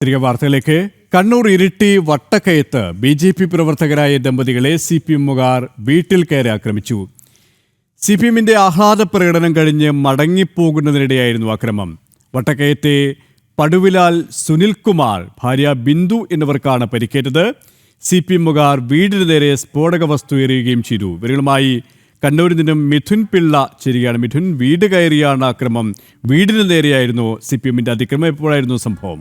തിരികെ വാർത്തയിലേക്ക്. കണ്ണൂർ ഇരിട്ടി വട്ടക്കയത്ത് BJP പ്രവർത്തകരായ ദമ്പതികളെ CPM-കാർ വീട്ടിൽ കയറി ആക്രമിച്ചു. CPM-ന്റെ ആഹ്ലാദ പ്രകടനം കഴിഞ്ഞ് മടങ്ങിപ്പോകുന്നതിനിടെയായിരുന്നു ആക്രമണം. വട്ടക്കയത്തെ പടുവിലാൽ സുനിൽകുമാർ, ഭാര്യ ബിന്ദു എന്നിവർക്കാണ് പരിക്കേറ്റത്. CPM-കാർ വീടിന് നേരെ സ്ഫോടക വസ്തു എറിയുകയും ചെയ്തു. ഇവരുമായി കണ്ണൂരിൽ നിന്നും മിഥുൻ പിള്ള ചേരുകയാണ്. മിഥുൻ, വീട് കയറിയാണ് ആക്രമണം. വീടിന് നേരെയായിരുന്നു CPM-ന്റെ അതിക്രമം. എപ്പോഴായിരുന്നു സംഭവം?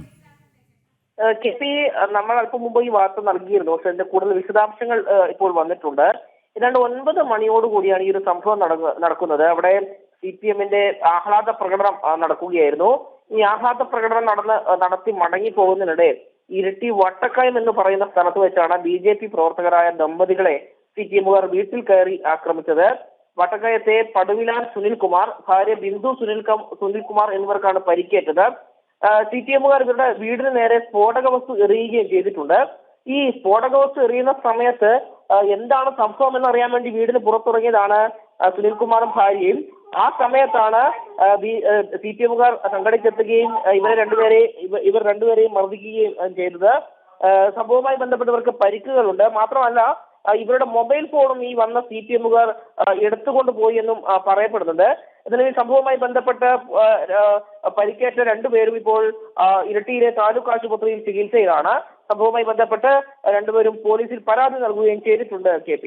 KP, നമ്മൾ അല്പം മുമ്പ് ഈ വാർത്ത നൽകിയിരുന്നു. പക്ഷെ അതിന്റെ കൂടുതൽ വിശദാംശങ്ങൾ ഇപ്പോൾ വന്നിട്ടുണ്ട്. ഏതാണ്ട് 9 മണിയോടുകൂടിയാണ് ഈ ഒരു സംഭവം നടക്കുന്നത്. അവിടെ CPM-ന്റെ ആഹ്ലാദ പ്രകടനം നടക്കുകയായിരുന്നു. ഈ ആഹ്ലാദ പ്രകടനം നടത്തി മടങ്ങി പോകുന്നതിനിടെ ഇരിട്ടി വട്ടക്കയം എന്ന് പറയുന്ന സ്ഥലത്ത് വെച്ചാണ് BJP പ്രവർത്തകരായ ദമ്പതികളെ CPM-കാർ വീട്ടിൽ കയറി ആക്രമിച്ചത്. വട്ടക്കയത്തെ പടുവിലാൽ സുനിൽകുമാർ, ഭാര്യ ബിന്ദു സുനിൽകുമാർ എന്നിവർക്കാണ് പരിക്കേറ്റത്. CPM-കാർ ഇവരുടെ വീടിന് നേരെ സ്ഫോടക വസ്തു എറിയുകയും ചെയ്തിട്ടുണ്ട്. ഈ സ്ഫോടക വസ്തു എറിയുന്ന സമയത്ത് എന്താണ് സംഭവം എന്നറിയാൻ വേണ്ടി വീടിന് പുറത്തിറങ്ങിയതാണ് സുനിൽകുമാറും ഭാര്യയും. ആ സമയത്താണ് CPM-കാർ സംഘടിച്ചെത്തുകയും ഇവർ രണ്ടുപേരെയും മർദ്ദിക്കുകയും ചെയ്തത്. സംഭവവുമായി ബന്ധപ്പെട്ടവർക്ക് പരിക്കുകളുണ്ട്. മാത്രമല്ല, ഇവരുടെ മൊബൈൽ ഫോണും ഈ വന്ന CPM-കാർ എടുത്തുകൊണ്ട് പോയി എന്നും പറയപ്പെടുന്നുണ്ട്. ഇതിൽ ഈ സംഭവവുമായി ബന്ധപ്പെട്ട് പരിക്കേറ്റ രണ്ടുപേരും ഇപ്പോൾ ഇരിട്ടിയിലെ താലൂക്ക് ആശുപത്രിയിൽ ചികിത്സയിലാണ്. സംഭവവുമായി ബന്ധപ്പെട്ട് രണ്ടുപേരും പോലീസിൽ പരാതി നൽകുകയും ചെയ്തിട്ടുണ്ട്. KP.